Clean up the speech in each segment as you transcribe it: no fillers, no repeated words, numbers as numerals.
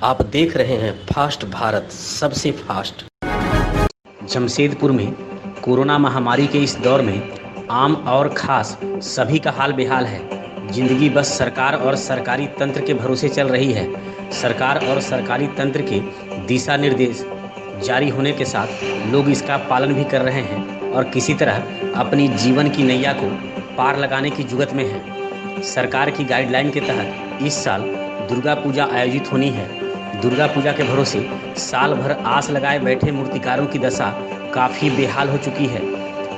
आप देख रहे हैं फास्ट भारत, सबसे फास्ट। जमशेदपुर में कोरोना महामारी के इस दौर में आम और खास सभी का हाल बेहाल है। जिंदगी बस सरकार और सरकारी तंत्र के भरोसे चल रही है। सरकार और सरकारी तंत्र के दिशा निर्देश जारी होने के साथ लोग इसका पालन भी कर रहे हैं और किसी तरह अपनी जीवन की नैया को पार लगाने की जुगत में है। सरकार की गाइडलाइन के तहत इस साल दुर्गा पूजा आयोजित होनी है। दुर्गा पूजा के भरोसे साल भर आस लगाए बैठे मूर्तिकारों की दशा काफ़ी बेहाल हो चुकी है।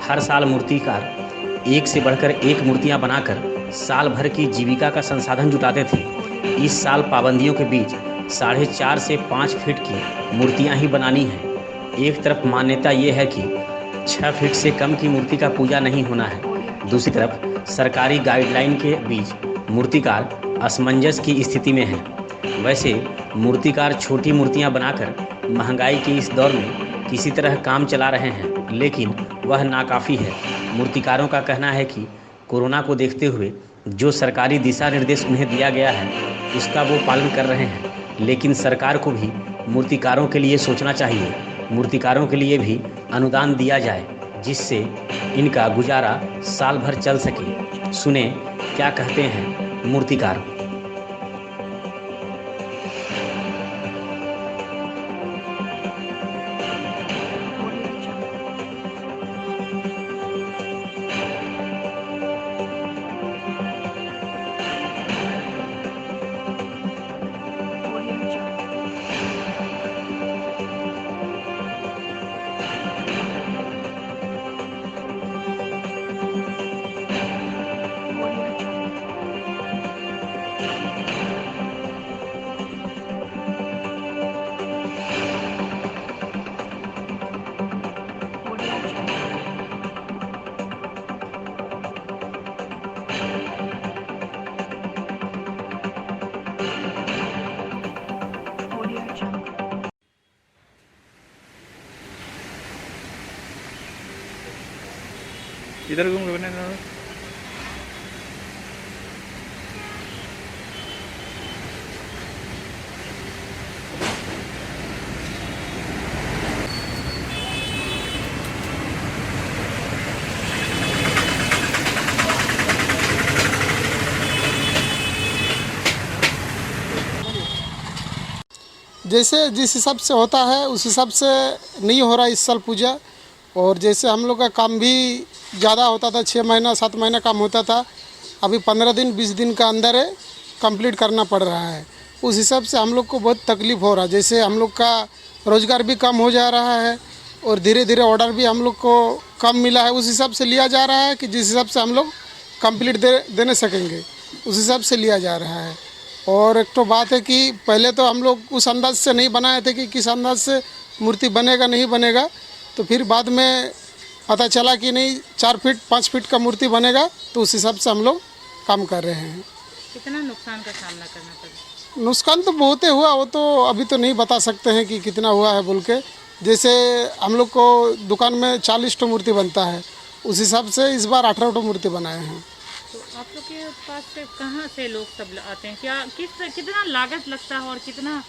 हर साल मूर्तिकार एक से बढ़कर एक मूर्तियां बनाकर साल भर की जीविका का संसाधन जुटाते थे। इस साल पाबंदियों के बीच 4.5 से 5 फीट की मूर्तियां ही बनानी हैं। एक तरफ मान्यता ये है कि 6 फीट से कम की मूर्ति का पूजा नहीं होना है। दूसरी तरफ सरकारी गाइडलाइन के बीच मूर्तिकार असमंजस की स्थिति में है। वैसे मूर्तिकार छोटी मूर्तियां बनाकर महंगाई के इस दौर में किसी तरह काम चला रहे हैं, लेकिन वह नाकाफ़ी है। मूर्तिकारों का कहना है कि कोरोना को देखते हुए जो सरकारी दिशा निर्देश उन्हें दिया गया है उसका वो पालन कर रहे हैं, लेकिन सरकार को भी मूर्तिकारों के लिए सोचना चाहिए। मूर्तिकारों के लिए भी अनुदान दिया जाए जिससे इनका गुजारा साल भर चल सके। सुने क्या कहते हैं मूर्तिकार। इधर घूम के बने जैसे जिस हिसाब से होता है उस हिसाब से नहीं हो रहा इस साल पूजा। और जैसे हम लोग का काम भी ज़्यादा होता था, 6 महीना 7 महीना काम होता था, अभी 15 दिन 20 दिन का अंदर है कंप्लीट करना पड़ रहा है। उस हिसाब से हम लोग को बहुत तकलीफ़ हो रहा है। जैसे हम लोग का रोज़गार भी कम हो जा रहा है और धीरे धीरे ऑर्डर भी हम लोग को कम मिला है। उस हिसाब से लिया जा रहा है कि जिस हिसाब से हम लोग कंप्लीट देने सकेंगे उस हिसाब से लिया जा रहा है। और एक तो बात है कि पहले तो हम लोग उस अंदाज से नहीं बनाए थे कि किस अंदाज से मूर्ति बनेगा नहीं बनेगा, तो फिर बाद में पता चला कि नहीं 4 फीट 5 फीट का मूर्ति बनेगा, तो उस हिसाब से हम लोग काम कर रहे हैं। कितना नुकसान का सामना करना पड़ा? नुकसान तो बहुत हुआ, वो तो अभी तो नहीं बता सकते हैं कि कितना हुआ है बोल के। जैसे हम लोग को दुकान में 40 टो मूर्ति बनता है, उस हिसाब से इस बार 18 टो मूर्ति बनाए हैं। तो आप लोग के पास से कहाँ से लोग सब आते हैं? क्या कितना लागत लगता है और कितना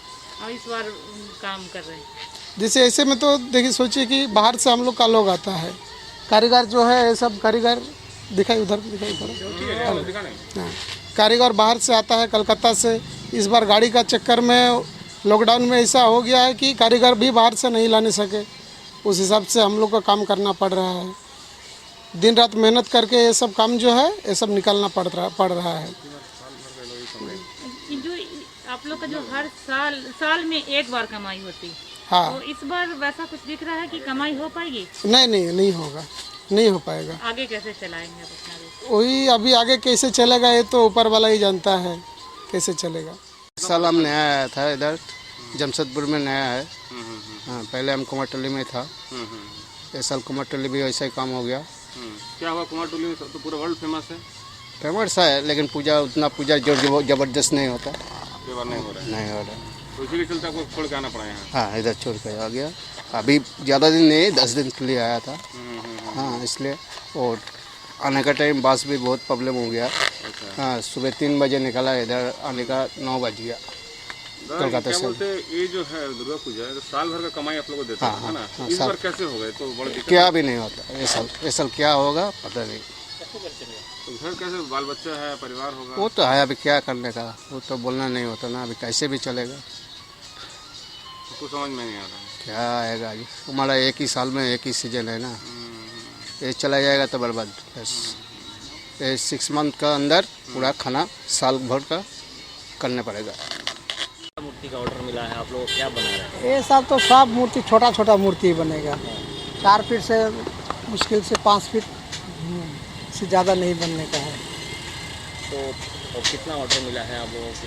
इस बार काम कर रहे हैं? जैसे ऐसे में तो देखिए सोचिए कि बाहर से हम लोग का लोग आता है, कारीगर जो है ये सब कारीगर दिखाई उधर हाँ, कारीगर बाहर से आता है कलकत्ता से। इस बार गाड़ी का चक्कर में लॉकडाउन में ऐसा हो गया है कि कारीगर भी बाहर से नहीं लाने सके। उस हिसाब से हम लोग को काम करना पड़ रहा है। दिन रात मेहनत करके ये सब काम जो है ये सब निकालना पड़ रहा है। जो आप लोग का जो हर साल में एक बार कमाई होती, हाँ, तो इस बार वैसा कुछ दिख रहा है कि कमाई हो पाएगी? नहीं होगा, नहीं हो पाएगा। आगे कैसे चलाएंगे अपना देश? वही अभी आगे कैसे चलेगा ये तो ऊपर वाला ही जानता है कैसे चलेगा। इस साल हम नया आया था इधर जमशेदपुर में नया है। हाँ, पहले हम कुमारटोली में था। इस साल कुमारटोली भी वैसा ही काम हो गया। क्या हुआ कुमारटोली में? तो पूरा वर्ल्ड फेमस है। फेमस है, लेकिन उतना पूजा जो जबरदस्त नहीं होता। नहीं हो रहा है। नहीं हो रहा है, तो इसी के चलते आपको छोड़ के आना पड़ा यहाँ? हाँ, इधर छोड़ कर आ गया। अभी ज़्यादा दिन नहीं, 10 दिन के लिए आया था। हाँ, इसलिए। और आने का टाइम बस भी बहुत प्रॉब्लम हो गया। हाँ, सुबह 3 बजे निकला, इधर आने का 9 बज गया। कोलकाता क्या से। बोलते हैं, ये जो है दुर्गा पूजा है तो साल भर का कमाई आप लोग को देता है ना, हाँ, इस साल- बार कैसे हो गए तो बड़ी दिक्कत क्या भी नहीं होता ये साल क्या होगा पता नहीं। तो घर कैसे, बाल बच्चा है, परिवार होगा, वो तो है, अभी क्या करने का, वो तो बोलना नहीं होता ना, अभी कैसे भी चलेगा, कुछ समझ में नहीं आ रहा। क्या आएगा जी। हमारा एक ही साल में एक ही सीजन है ना, ये चला जाएगा तो बर्बाद। बस ये 6 मंथ का अंदर पूरा खाना साल भर का करना पड़ेगा। मूर्ति का ऑर्डर मिला है, आप लोग क्या बना रहे हैं? ये सब तो सब मूर्ति छोटा छोटा मूर्ति बनेगा, 4 फीट से मुश्किल से 5 फीट से ज़्यादा नहीं बनने का है। तो कितना ऑर्डर मिला है आप लोगों को?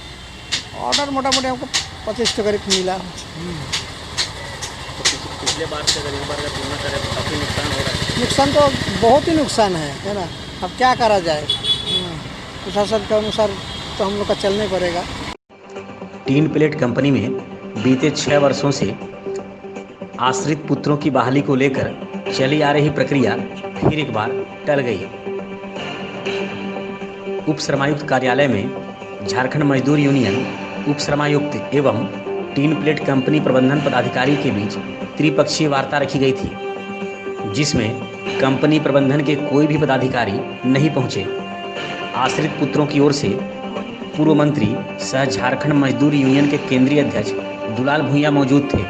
ऑर्डर मोटा मोटी हमको 25 के करीब मिला। तो पिछले बार से अगर इस बार का तुलना करें तो काफ़ी नुकसान हो रहा है। नुकसान तो बहुत ही नुकसान है ना, अब क्या करा जाए, प्रशासन के अनुसार तो हम लोग का चलना पड़ेगा। टीन प्लेट कंपनी में बीते 6 वर्षों से आश्रित पुत्रों की बहाली को लेकर चली आ रही प्रक्रिया फिर एक बार टल गई। उप श्रमायुक्त कार्यालय में झारखंड मजदूर यूनियन उप श्रमायुक्त एवं टीन प्लेट कंपनी प्रबंधन पदाधिकारी के बीच त्रिपक्षीय वार्ता रखी गई थी, जिसमें कंपनी प्रबंधन के कोई भी पदाधिकारी नहीं पहुंचे। आश्रित पुत्रों की ओर से पूर्व मंत्री सह झारखंड मजदूर यूनियन के केंद्रीय अध्यक्ष दुलाल भुइयां मौजूद थे।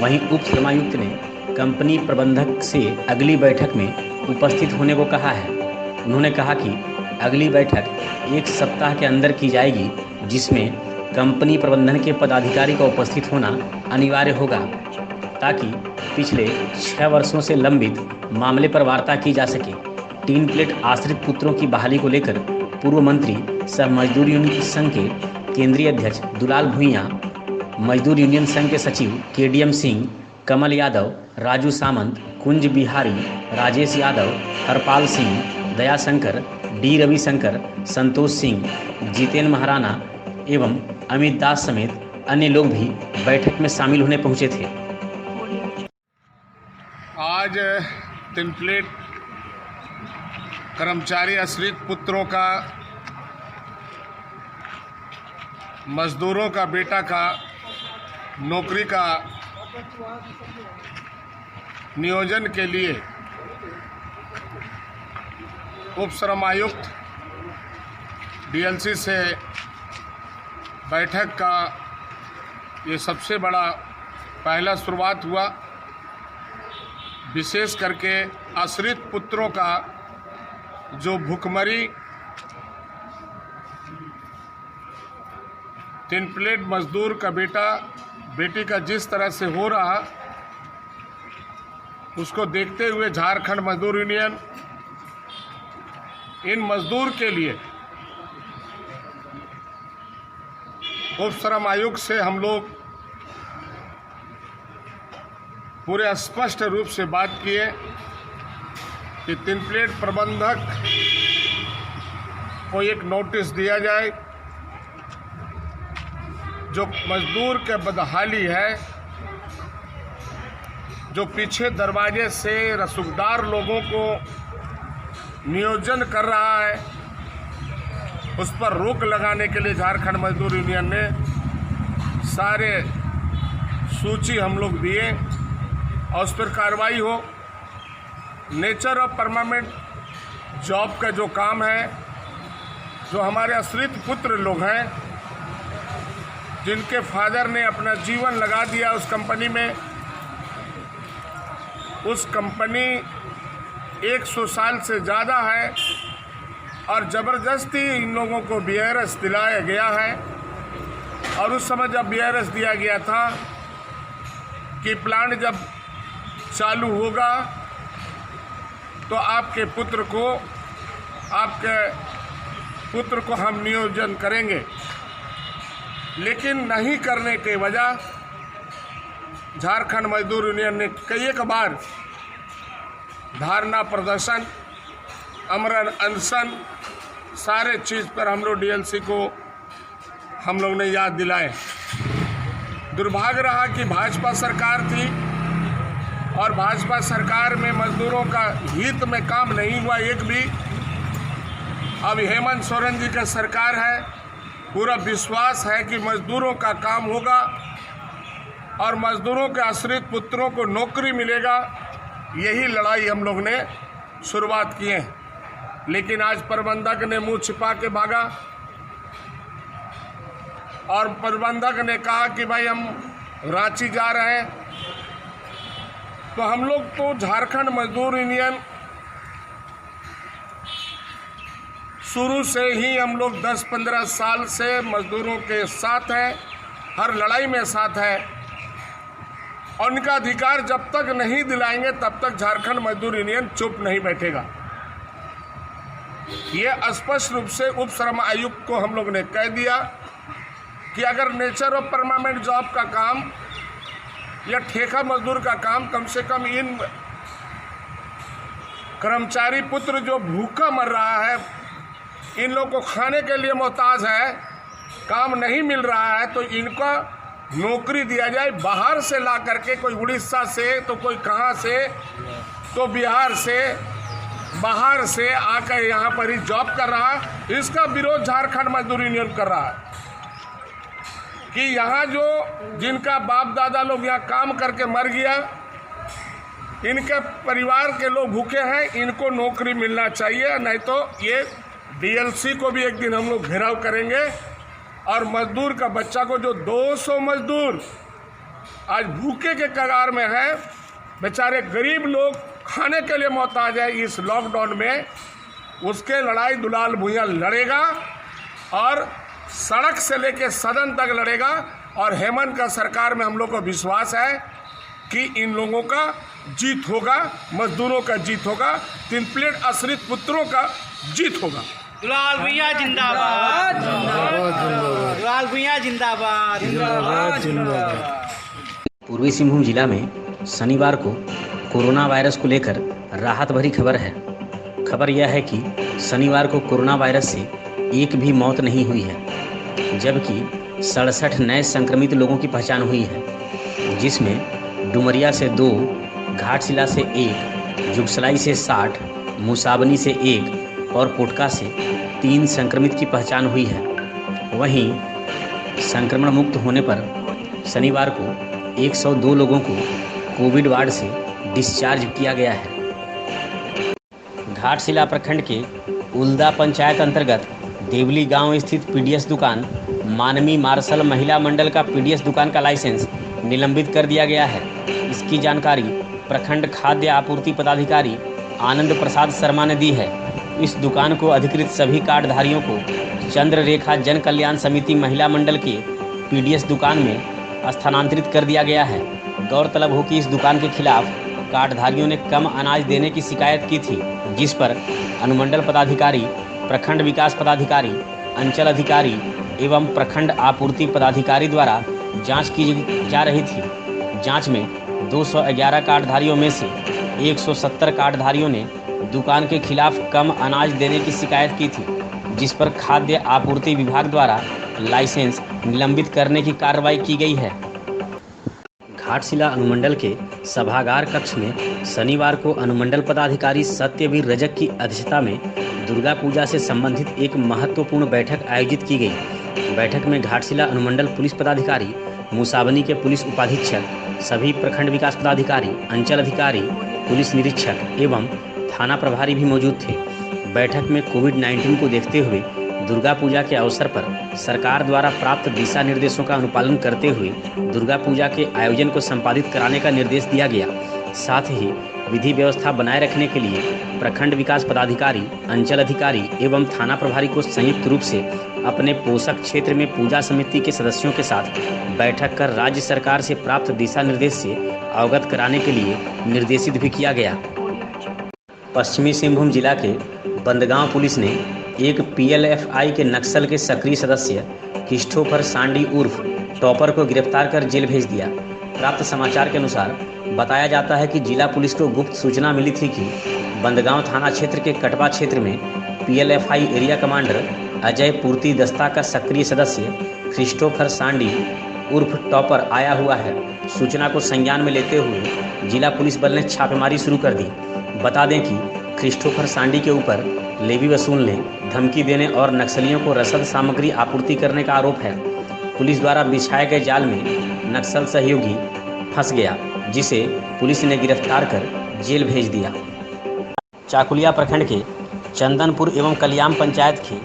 वहीं उप श्रमायुक्त ने कंपनी प्रबंधक से अगली बैठक में उपस्थित होने को कहा है। उन्होंने कहा कि अगली बैठक 1 सप्ताह के अंदर की जाएगी, जिसमें कंपनी प्रबंधन के पदाधिकारी का उपस्थित होना अनिवार्य होगा, ताकि पिछले 6 वर्षों से लंबित मामले पर वार्ता की जा सके। टीन प्लेट आश्रित पुत्रों की बहाली को लेकर पूर्व मंत्री सह मजदूर यूनियन संघ के केंद्रीय अध्यक्ष दुलाल भुइयां, मजदूर यूनियन संघ के सचिव केडीएम सिंह, कमल यादव, राजू सामंत, कुंज बिहारी, राजेश यादव, हरपाल सिंह, दयाशंकर, डी रविशंकर, संतोष सिंह, जितेन महाराणा एवं अमित दास समेत अन्य लोग भी बैठक में शामिल होने पहुंचे थे। आज टीन प्लेट कर्मचारी आश्रित पुत्रों का, मजदूरों का बेटा का नौकरी का नियोजन के लिए उप श्रमायुक्त डीएलसी से बैठक का ये सबसे बड़ा पहला शुरुआत हुआ। विशेष करके आश्रित पुत्रों का जो भूखमरी टीन प्लेट मजदूर का बेटा बेटी का जिस तरह से हो रहा, उसको देखते हुए झारखंड मजदूर यूनियन इन मजदूर के लिए उप श्रम आयुक्त से हम लोग पूरे स्पष्ट रूप से बात किए कि टीन प्लेट प्रबंधक को एक नोटिस दिया जाए, जो मजदूर के बदहाली है, जो पीछे दरवाजे से रसूखदार लोगों को नियोजन कर रहा है, उस पर रोक लगाने के लिए झारखंड मजदूर यूनियन ने सारे सूची हम लोग दिए और उस पर कार्रवाई हो। नेचर ऑफ परमानेंट जॉब का जो काम है, जो हमारे आश्रित पुत्र लोग हैं जिनके फादर ने अपना जीवन लगा दिया उस कंपनी में, उस कंपनी 100 साल से ज़्यादा है और ज़बरदस्ती इन लोगों को बीआरएस दिलाया गया है। और उस समय जब बीआरएस दिया गया था कि प्लांट जब चालू होगा तो आपके पुत्र को हम नियोजन करेंगे, लेकिन नहीं करने के वजह झारखंड मजदूर यूनियन ने कई एक बार धरना प्रदर्शन, अमरण अनशन, सारे चीज़ पर हम लोग डीएलसी को हम लोग ने याद दिलाए। दुर्भाग्य रहा कि भाजपा सरकार थी और भाजपा सरकार में मजदूरों का हित में काम नहीं हुआ एक भी। अब हेमंत सोरेन जी का सरकार है पूरा विश्वास है कि मजदूरों का काम होगा और मजदूरों के आश्रित पुत्रों को नौकरी मिलेगा। यही लड़ाई हम लोग ने शुरुआत की है, लेकिन आज प्रबंधक ने मुंह छिपा के भागा और प्रबंधक ने कहा कि भाई हम रांची जा रहे हैं। तो हम लोग तो झारखंड मजदूर यूनियन शुरू से ही हम लोग 10-15 साल से मजदूरों के साथ हैं, हर लड़ाई में साथ है और उनका अधिकार जब तक नहीं दिलाएंगे तब तक झारखंड मजदूर यूनियन चुप नहीं बैठेगा। ये स्पष्ट रूप से उप श्रम आयुक्त को हम लोग ने कह दिया कि अगर नेचर ऑफ परमानेंट जॉब का काम या ठेका मजदूर का काम कम से कम इन कर्मचारी पुत्र जो भूखा मर रहा है, इन लोग को खाने के लिए मोहताज है, काम नहीं मिल रहा है, तो इनका नौकरी दिया जाए। बाहर से ला करके, कोई उड़ीसा से तो कोई कहाँ से, तो बिहार से, बाहर से आकर यहाँ पर ही जॉब कर रहा है। इसका विरोध झारखंड मजदूर यूनियन कर रहा है कि यहाँ जो जिनका बाप दादा लोग यहाँ काम करके मर गया, इनके परिवार के लोग भूखे हैं, इनको नौकरी मिलना चाहिए, नहीं तो ये डीएलसी को भी एक दिन हम लोग घेराव करेंगे। और मजदूर का बच्चा को जो 200 मजदूर आज भूखे के कगार में है, बेचारे गरीब लोग खाने के लिए मोहताज है इस लॉकडाउन में, उसके लड़ाई दुलाल भुइयां लड़ेगा और सड़क से लेके सदन तक लड़ेगा। और हेमंत का सरकार में हम लोग को विश्वास है कि इन लोगों का जीत होगा, मजदूरों का जीत होगा, 3 प्लेट आश्रित पुत्रों का जीत होगा। दुलाल भुइयां जिंदाबाद, दुलाल भुइयां जिंदाबाद, जिंदाबाद। पूर्वी सिंहभूम जिला में शनिवार को कोरोना वायरस को लेकर राहत भरी खबर है। खबर यह है कि शनिवार को कोरोना वायरस से एक भी मौत नहीं हुई है, जबकि 67 नए संक्रमित लोगों की पहचान हुई है, जिसमें डुमरिया से 2, घाटशिला से 1, जुगसलाई से 60, मुसाबनी से 1 और कोटका से 3 संक्रमित की पहचान हुई है। वहीं संक्रमण मुक्त होने पर शनिवार को 102 लोगों को कोविड वार्ड से डिस्चार्ज किया गया है। घाटशिला प्रखंड के उल्दा पंचायत अंतर्गत देवली गांव स्थित पीडीएस दुकान मानवी मार्शल महिला मंडल का पीडीएस दुकान का लाइसेंस निलंबित कर दिया गया है। इसकी जानकारी प्रखंड खाद्य आपूर्ति पदाधिकारी आनंद प्रसाद शर्मा ने दी है। इस दुकान को अधिकृत सभी कार्डधारियों को चंद्र रेखा जन कल्याण समिति महिला मंडल के पीडीएस दुकान में स्थानांतरित कर दिया गया है। गौरतलब हो कि इस दुकान के खिलाफ कार्डधारियों ने कम अनाज देने की शिकायत की थी, जिस पर अनुमंडल पदाधिकारी, प्रखंड विकास पदाधिकारी, अंचल अधिकारी एवं प्रखंड आपूर्ति पदाधिकारी द्वारा जांच की जा रही थी। जांच में 211 कार्डधारियों में से 170 कार्डधारियों ने दुकान के खिलाफ कम अनाज देने की शिकायत की थी, जिस पर खाद्य आपूर्ति विभाग द्वारा लाइसेंस निलंबित करने की कार्रवाई की गई है। घाटशिला अनुमंडल के सभागार कक्ष में शनिवार को अनुमंडल पदाधिकारी सत्यवीर रजक की अध्यक्षता में दुर्गा पूजा से संबंधित एक महत्वपूर्ण बैठक आयोजित की गई। बैठक में घाटशिला अनुमंडल पुलिस पदाधिकारी, मुसाबनी के पुलिस उपाधीक्षक, सभी प्रखंड विकास पदाधिकारी, अंचल अधिकारी, पुलिस निरीक्षक एवं थाना प्रभारी भी मौजूद थे। बैठक में कोविड-19 को देखते हुए दुर्गा पूजा के अवसर पर सरकार द्वारा प्राप्त दिशा निर्देशों का अनुपालन करते हुए दुर्गा पूजा के आयोजन को संपादित कराने का निर्देश दिया गया। साथ ही विधि व्यवस्था बनाए रखने के लिए प्रखंड विकास पदाधिकारी, अंचल अधिकारी एवं थाना प्रभारी को संयुक्त रूप से अपने पोषक क्षेत्र में पूजा समिति के सदस्यों के साथ बैठक कर राज्य सरकार से प्राप्त दिशा निर्देश से अवगत कराने के लिए निर्देशित भी किया गया। पश्चिमी सिंहभूम जिला के बंदगांव पुलिस ने एक पीएलएफआई के नक्सल के सक्रिय सदस्य क्रिस्टोफर सांडी उर्फ टॉपर को गिरफ्तार कर जेल भेज दिया। प्राप्त समाचार के अनुसार बताया जाता है कि जिला पुलिस को गुप्त सूचना मिली थी कि बंदगांव थाना क्षेत्र के कटवा क्षेत्र में पीएलएफआई एरिया कमांडर अजय पूर्ति दस्ता का सक्रिय सदस्य क्रिस्टोफर सांडी उर्फ टॉपर आया हुआ है। सूचना को संज्ञान में लेते हुए जिला पुलिस बल ने छापेमारी शुरू कर दी। बता दें कि क्रिस्टोफर सांडी के ऊपर लेवी वसूलने, धमकी देने और नक्सलियों को रसद सामग्री आपूर्ति करने का आरोप है। पुलिस द्वारा बिछाए गए जाल में नक्सल सहयोगी फंस गया, जिसे पुलिस ने गिरफ्तार कर जेल भेज दिया। चाकुलिया प्रखंड के चंदनपुर एवं कलियाम पंचायत की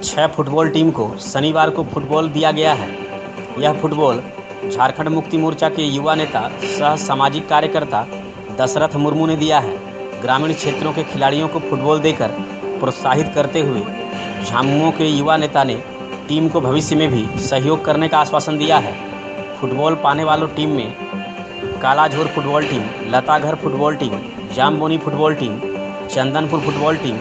6 फुटबॉल टीम को शनिवार को फुटबॉल दिया गया है। यह फुटबॉल झारखंड मुक्ति मोर्चा के युवा नेता सह सामाजिक कार्यकर्ता दशरथ मुर्मू ने दिया है। ग्रामीण क्षेत्रों के खिलाड़ियों को फुटबॉल देकर प्रोत्साहित करते हुए झामुमो के युवा नेता ने टीम को भविष्य में भी सहयोग करने का आश्वासन दिया है। फुटबॉल पाने वालों टीम में Kalajhor football team, Lataghar football team, Jamboni football team, Chandanpur football team,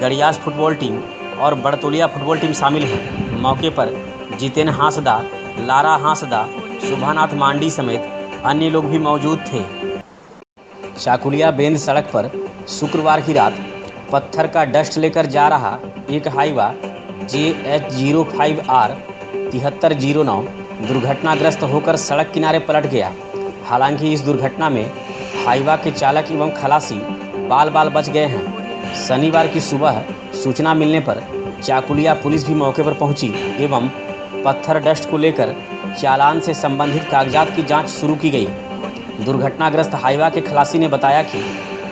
Gadiyas football team और बड़तोलिया फुटबॉल टीम शामिल है। मौके पर जितेन हांसदा, लारा हांसदा, शुभानाथ मांडी समेत अन्य लोग भी मौजूद थे। चाकुलिया बेंद सड़क पर शुक्रवार की रात पत्थर का डस्ट लेकर जा रहा एक हाईवा JH05R 7309 दुर्घटनाग्रस्त होकर सड़क किनारे पलट गया। हालांकि इस दुर्घटना में हाईवा के चालक एवं खलासी बाल बाल बच गए हैं। शनिवार की सुबह सूचना मिलने पर चाकुलिया पुलिस भी मौके पर पहुंची एवं पत्थर डस्ट को लेकर चालान से संबंधित कागजात की जांच शुरू की गई। दुर्घटनाग्रस्त हाईवा के खलासी ने बताया कि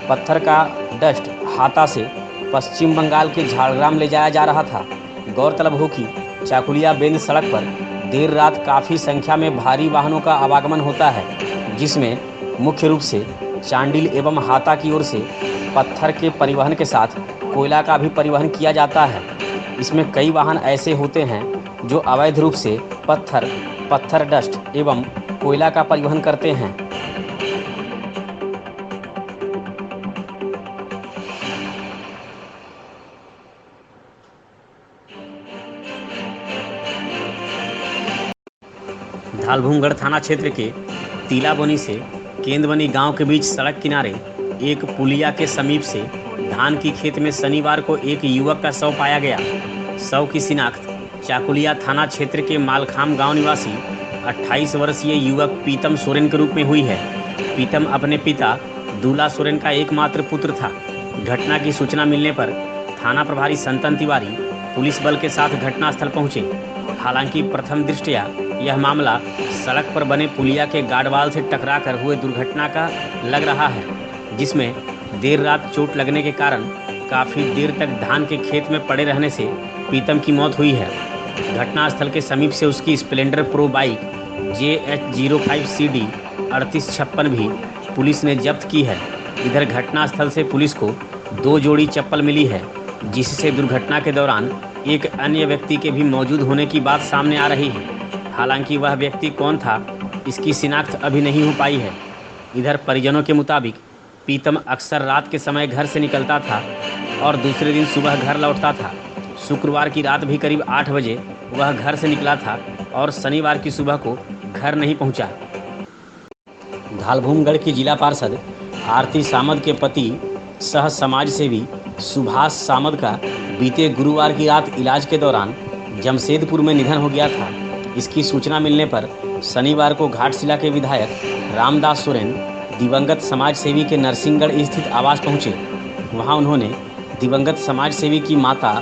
पत्थर का डस्ट हाता से पश्चिम बंगाल के झाड़ग्राम ले जाया जा रहा था। गौरतलब हो कि चाकुलिया बेंद सड़क पर देर रात काफ़ी संख्या में भारी वाहनों का आवागमन होता है, जिसमें मुख्य रूप से चांडिल एवं हाता की ओर से पत्थर के परिवहन के साथ कोयला का भी परिवहन किया जाता है। इसमें कई वाहन ऐसे होते हैं जो अवैध रूप से पत्थर डस्ट एवं कोयला का परिवहन करते हैं। धालभूमगढ़ थाना क्षेत्र के तीलाबोनी से केंदबनी गांव के बीच सड़क किनारे एक पुलिया के समीप से धान की खेत में शनिवार को एक युवक का शव पाया गया। शव की शिनाख्त चाकुलिया थाना क्षेत्र के मालखाम गांव निवासी 28 वर्षीय युवक पीतम सोरेन के रूप में हुई है। पीतम अपने पिता दूला सोरेन का एकमात्र पुत्र था। घटना की सूचना मिलने पर थाना प्रभारी संतन तिवारी पुलिस बल के साथ घटनास्थल पहुंचे। हालांकि प्रथम दृष्टया यह मामला सड़क पर बने पुलिया के गार्डवाल से टकराकर हुए दुर्घटना का लग रहा है, जिसमें देर रात चोट लगने के कारण काफ़ी देर तक धान के खेत में पड़े रहने से पीतम की मौत हुई है। घटनास्थल के समीप से उसकी स्प्लेंडर प्रो बाइक JH05CD 3856 भी पुलिस ने जब्त की है। इधर घटनास्थल से पुलिस को 2 जोड़ी चप्पल मिली है, जिससे दुर्घटना के दौरान एक अन्य व्यक्ति के भी मौजूद होने की बात सामने आ रही है। हालांकि वह व्यक्ति कौन था, इसकी शिनाख्त अभी नहीं हो पाई है। इधर परिजनों के मुताबिक पीतम अक्सर रात के समय घर से निकलता था और दूसरे दिन सुबह घर लौटता था। शुक्रवार की रात भी करीब 8 बजे वह घर से निकला था और शनिवार की सुबह को घर नहीं पहुंचा। धालभूमगढ़ की जिला पार्षद आरती सामद के पति सह समाज सेवी सुभाष सामद का बीते गुरुवार की रात इलाज के दौरान जमशेदपुर में निधन हो गया था। इसकी सूचना मिलने पर शनिवार को घाटशिला के विधायक रामदास सोरेन दिवंगत समाज सेवी के नरसिंहगढ़ स्थित आवास पहुंचे। वहां उन्होंने दिवंगत समाज सेवी की माता,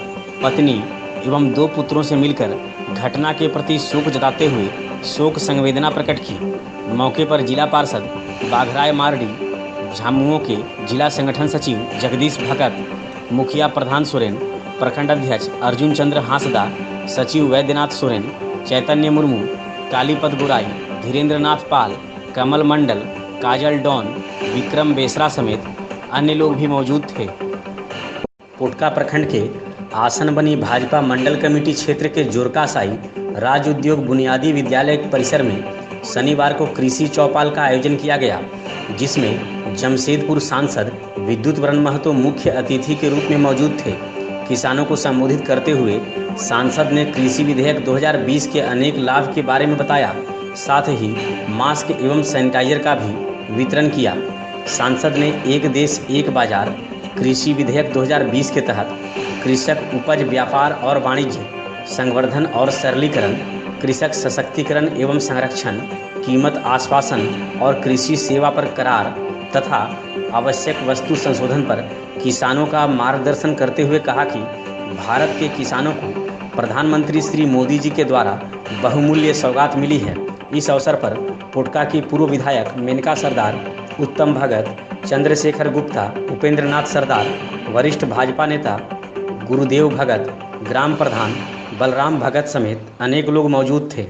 पत्नी एवं 2 पुत्रों से मिलकर घटना के प्रति शोक जताते हुए शोक संवेदना प्रकट की। मौके पर जिला पार्षद बाघराय मार्डी, झामुमो के जिला संगठन सचिव जगदीश भगत, मुखिया प्रधान सोरेन, प्रखंड अध्यक्ष अर्जुन चंद्र हांसदा, सचिव वैद्यनाथ सोरेन, चैतन्य मुर्मू, कालीपद गुराई, धीरेन्द्र नाथ पाल, कमल मंडल, काजल डॉन, विक्रम बेसरा समेत अन्य लोग भी मौजूद थे। पोटका प्रखंड के आसन बनी भाजपा मंडल कमेटी क्षेत्र के जोरकासाई राज्य उद्योग बुनियादी विद्यालय परिसर में शनिवार को कृषि चौपाल का आयोजन किया गया, जिसमें जमशेदपुर सांसद विद्युत वरण महतो मुख्य अतिथि के रूप में मौजूद थे। किसानों को संबोधित करते हुए सांसद ने कृषि विधेयक 2020 के अनेक लाभ के बारे में बताया, साथ ही मास्क एवं सैनिटाइजर का भी वितरण किया। सांसद ने एक देश एक बाजार कृषि विधेयक 2020 के तहत कृषक उपज व्यापार और वाणिज्य संवर्धन और सरलीकरण, कृषक सशक्तिकरण एवं संरक्षण, कीमत आश्वासन और कृषि सेवा पर करार तथा आवश्यक वस्तु संशोधन पर किसानों का मार्गदर्शन करते हुए कहा कि भारत के किसानों को प्रधानमंत्री श्री मोदी जी के द्वारा बहुमूल्य सौगात मिली है। इस अवसर पर पोटका की पूर्व विधायक मेनका सरदार, उत्तम भगत, चंद्रशेखर गुप्ता, उपेंद्र नाथ सरदार, वरिष्ठ भाजपा नेता गुरुदेव भगत, ग्राम प्रधान बलराम भगत समेत अनेक लोग मौजूद थे।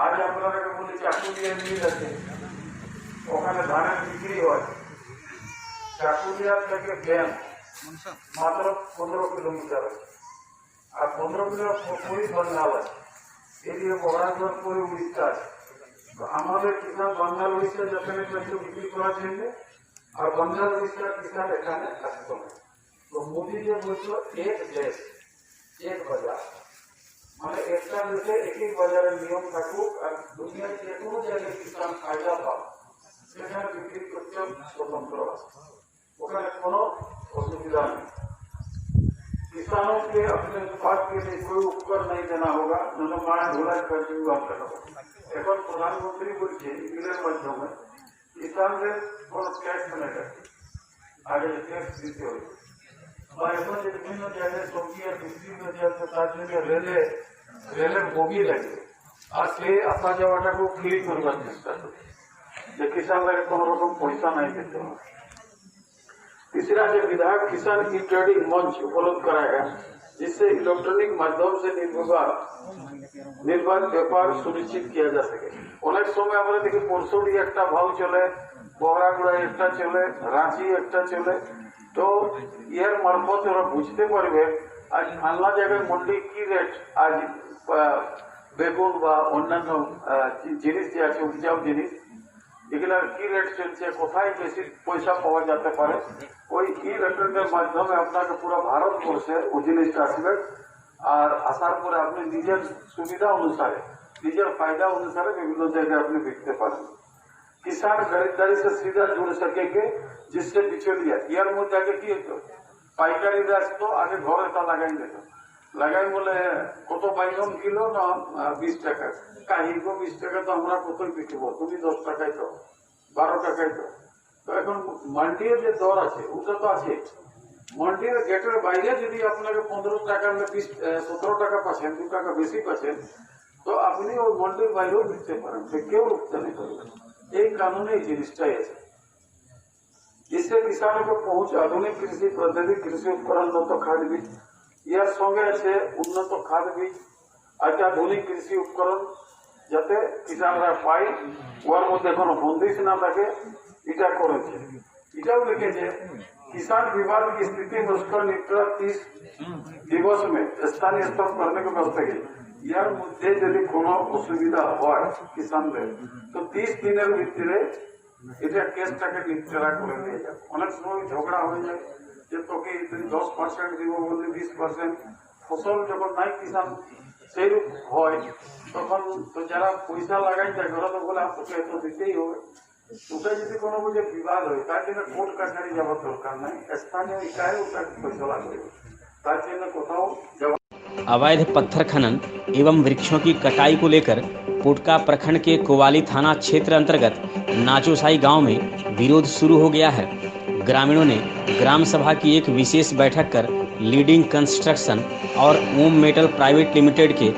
आज আপনারা বলি চাকু দিয়ে মিল আছে, ওখানে ধানের বিক্রি হয়। চাকুলিয়া থেকে ব্যাংক মাত্র 15 কিলোমিটার, আর 15 কিলোমিটার পুরী বন্যাল আছে, এদিকে বড়াঘর পুরী উড়িষ্যা আছে। তো আমাদের কিষান বাঙ্গাল উড়িষ্যা যেখানে বিক্রি করার জন্য, আর বাঙ্গাল উড়িষ্যার কিষান এখানে আসতো না। তো মোদী যে বলছিল এক দেশ এক বাজার, মানে একটা দেশে একই বাজারের নিয়ম থাকুক, আর দুনিয়ার যে কোনো জায়গায় কিষান ফায়দা পায় সেখানে বিক্রি করতে स्वतंत्र আছে, ওখানে কোনো असुविधा नहीं। किसानों के अपने उत्पाद के लिए कोई उपकर नहीं देना होगा, न माया धोला कर এখন প্রধানমন্ত্রী বলছে বিলের মাধ্যমে কিষানদের কোনো ট্যাক্স নেই, আগে ট্যাক্স দিতে হবে। বা এখন যে বিভিন্ন জায়গায় সবজি আর বিক্রি হয়ে যাচ্ছে তার জন্য রেলের বগি লাগবে, আর সে আসা যাওয়াটাকেও ফ্রি করবার চেষ্টা করছে, যে কিষানদের কোনো রকম পয়সা নাই দিতে হবে। तीसरा जो विधायक किसान ई ट्रेडिंग मंच उपलब्ध कराएगा, जिससे इलेक्ट्रॉनिक माध्यम से निर्बाध व्यापार सुनिश्चित किया जा सके। अनेक समय আমরা দেখি পরশুটি একটা ভাव চলে, বহরাগুড়া একটা চলে, রাঁচি একটা চলে। তো এর মারফত ওরা বুঝতে পারবে আজ আল্লাহ জায়গায় মন্ডি কি রেট, আজ বেগুন বা অন্যান্য জিনিস যে আছে উপজাও জিনিস এগুলার কি রেট চলছে, কোথায় বেশি পয়সা পাওয়া যেতে পারে, ওই ই রেটের মাধ্যমে আপনাকে পুরো ভারতবর্ষে ওই জিনিসটা আসবে। আর আসার পরে আপনি নিজের সুবিধা অনুসারে, নিজের फायदा अनुसार विभिन्न जगह अपने बिकते पारें। किसान खरीदारी से सीधा जुड़ सकेंगे, जिससे बिचौलिया यार मध्य आगे की पाइकारी तो आगे घर এটা লাগাই দিত, লাগাই বলে কত বাইগন কিলো না 20 টাকা, কাহিগো 20 টাকা তো আমরা কতই বিকবো, তুমি 10 টাকায় তো 12 টাকায় তো। তো এখন মান্ডির যে দর আছে ওটা তো আছে, মান্ডির গেটের বাইরে যদি আপনাকে 15 টাকার 17 টাকা পাচ্ছেন, 2 টাকা বেশি পাচ্ছেন, তো আপনি ওই মান্ডির বাইরেও বিকতে পারেন, কেউ রুখতে नहीं পারবে। এই কানুনে এই জিনিসটাই আছে। इससे किसानों को पहुंच आधुनिक कृषि पद्धति, कृषि उपकरण, उन्नत खाद बीज, ইয়ার সঙ্গে আছে উন্নত খাদ বীজ, অত্যাধুনিক কৃষি উপকরণ, যাতে কিষানরা পায়, ওর মধ্যে কোনো বন্দিশ না থাকে, এটা করেছে। এটাও লিখেছে किसान विवाद की स्थिति में उसका निपटारा 30 दिवस में स्थानीय स्तर करने की व्यवस्था की। यार मुद्दे यदि कोनो असुविधा হয় কিষানদের, তো 30 দিনের ভিতরে এটা কেসটাকে নিপটারা করে নিয়ে যাবে। অনেক সময় ঝগড়া হয়ে যায় যে তোকে 10% দিব বলে 20%, ফসল যখন নাই কিষান সেইরূপ হয়, তখন তো যারা পয়সা লাগাই যায় ওরা তো বলে আপনাকে এত দিতেই হবে। ওটা যদি কোনো বুঝে বিবাদ হয় তার জন্য কোর্ট কাছারি যাওয়ার দরকার নাই, স্থানীয় ইকায় ওটা ফয়সলা করবে, তার জন্য কোথাও যাওয়া। अवैध पत्थर खनन एवं वृक्षों की कटाई को लेकर पोटका प्रखंड के कोवाली थाना क्षेत्र अंतर्गत नाचोसाई गांव में विरोध शुरू हो गया है। ग्रामीणों ने ग्राम सभा की एक विशेष बैठक कर लीडिंग कंस्ट्रक्शन और ओम मेटल प्राइवेट लिमिटेड के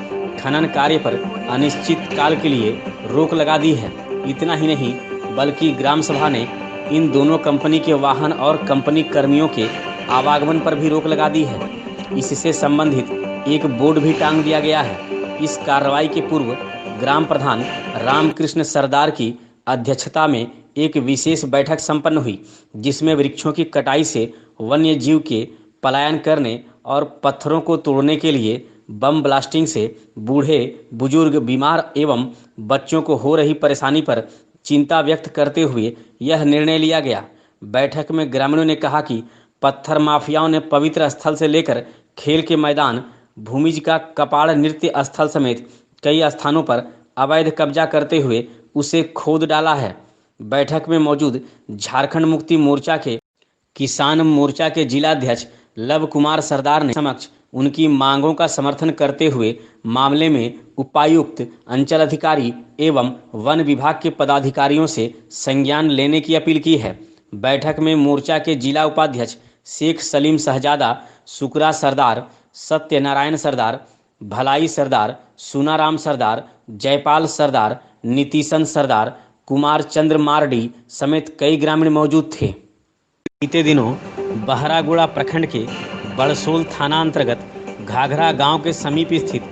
खनन कार्य पर अनिश्चित काल के लिए रोक लगा दी है। इतना ही नहीं बल्कि ग्राम सभा ने इन दोनों कंपनी के वाहन और कंपनी कर्मियों के आवागमन पर भी रोक लगा दी है। इससे संबंधित एक बोर्ड भी टांग दिया गया है। इस कार्रवाई के पूर्व ग्राम प्रधान रामकृष्ण सरदार की अध्यक्षता में एक विशेष बैठक संपन्न हुई, जिसमें वृक्षों की कटाई से वन्य जीव के पलायन करने और पत्थरों को तोड़ने के लिए बम ब्लास्टिंग से बूढ़े बुजुर्ग, बीमार एवं बच्चों को हो रही परेशानी पर चिंता व्यक्त करते हुए यह निर्णय लिया गया। बैठक में ग्रामीणों ने कहा कि पत्थर माफियाओं ने पवित्र स्थल से लेकर खेल के मैदान, भूमिज का कपाड़ नृत्य स्थल समेत कई स्थानों पर अवैध कब्जा करते हुए उसे खोद डाला है। बैठक में मौजूद झारखंड मुक्ति मोर्चा के किसान मोर्चा के जिलाध्यक्ष लव कुमार सरदार ने समक्ष उनकी मांगों का समर्थन करते हुए मामले में उपायुक्त, अंचल अधिकारी एवं वन विभाग के पदाधिकारियों से संज्ञान लेने की अपील की है। बैठक में मोर्चा के जिला उपाध्यक्ष शेख सलीम शहजादा, शुक्रा सरदार, सत्यनारायण सरदार, भलाई सरदार, सुनाराम सरदार, जयपाल सरदार, नीतीशन सरदार, कुमार चंद्र मारडी समेत कई ग्रामीण मौजूद थे। बीते दिनों बहरागुड़ा प्रखंड के बड़सोल थाना अंतर्गत घाघरा गांव के समीप स्थित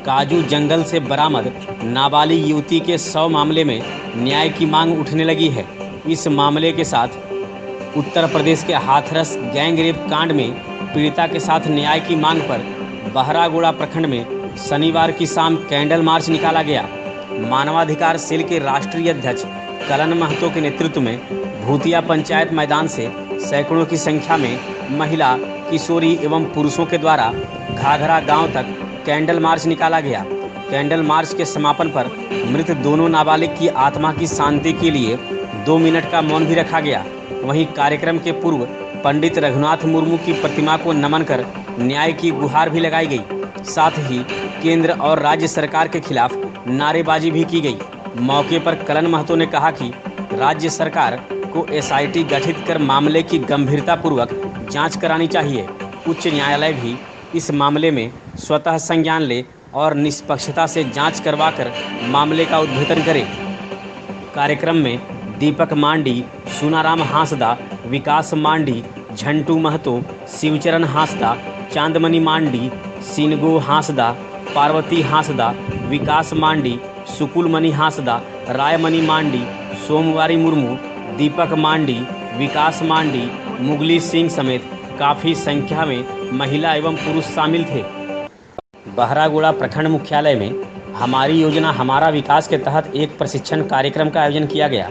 काजू जंगल से बरामद नाबालिग युवती के 100 मामले में न्याय की मांग उठने लगी है। इस मामले के साथ उत्तर प्रदेश के हाथरस गैंग रेप कांड में पीड़िता के साथ न्याय की मांग पर बहरागुड़ा प्रखंड में शनिवार की शाम कैंडल मार्च निकाला गया। मानवाधिकार सेल के राष्ट्रीय अध्यक्ष कलन महतो के नेतृत्व में भूतिया पंचायत मैदान से सैकड़ों की संख्या में महिला, किशोरी एवं पुरुषों के द्वारा घाघरा गांव तक कैंडल मार्च निकाला गया। कैंडल मार्च के समापन पर मृत दोनों नाबालिग की आत्मा की शांति के लिए 2 मिनट का मौन भी रखा गया। वहीं कार्यक्रम के पूर्व पंडित रघुनाथ मुर्मू की प्रतिमा को नमन कर न्याय की गुहार भी लगाई गई। साथ ही केंद्र और राज्य सरकार के खिलाफ नारेबाजी भी की गई। मौके पर कलन महतो ने कहा कि राज्य सरकार को SIT गठित कर मामले की गंभीरतापूर्वक जांच करानी चाहिए। उच्च न्यायालय भी इस मामले में स्वतः संज्ञान ले और निष्पक्षता से जांच करवाकर मामले का उद्भेदन करे। कार्यक्रम में दीपक मांडी, सुनाराम हांसदा, विकास मांडी, झंटू महतो, शिवचरण हांसदा, चांदमणि मांडी, सिनगो हांसदा, पार्वती हांसदा, विकास मांडी, सुकुलमणि हांसदा, रायमणि मांडी, सोमवारी मुर्मू, दीपक मांडी, विकास मांडी, मुगली सिंह समेत काफ़ी संख्या में महिला एवं पुरुष शामिल थे। बहरागुड़ा प्रखंड मुख्यालय में हमारी योजना हमारा विकास के तहत एक प्रशिक्षण कार्यक्रम का आयोजन किया गया।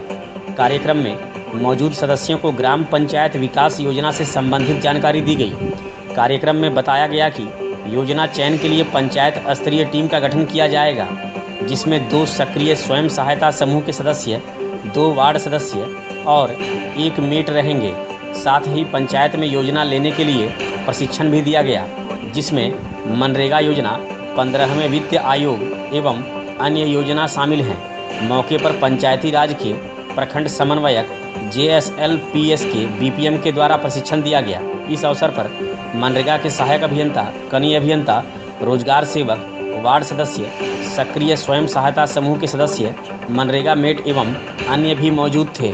कार्यक्रम में मौजूद सदस्यों को ग्राम पंचायत विकास योजना से संबंधित जानकारी दी गई। कार्यक्रम में बताया गया कि योजना चयन के लिए पंचायत स्तरीय टीम का गठन किया जाएगा, जिसमें 2 सक्रिय स्वयं सहायता समूह के सदस्य, 2 वार्ड सदस्य और 1 मेट रहेंगे। साथ ही पंचायत में योजना लेने के लिए प्रशिक्षण भी दिया गया, जिसमें मनरेगा योजना, 15वें वित्त आयोग एवं अन्य योजना शामिल हैं। मौके पर पंचायती राज के प्रखंड समन्वयक JSLPS के BPM के द्वारा प्रशिक्षण दिया गया। इस अवसर पर मनरेगा के सहायक अभियंता, कनीय अभियंता, रोजगार सेवक, वार्ड सदस्य, सक्रिय स्वयं सहायता समूह के सदस्य, मनरेगा मेट एवं अन्य भी मौजूद थे।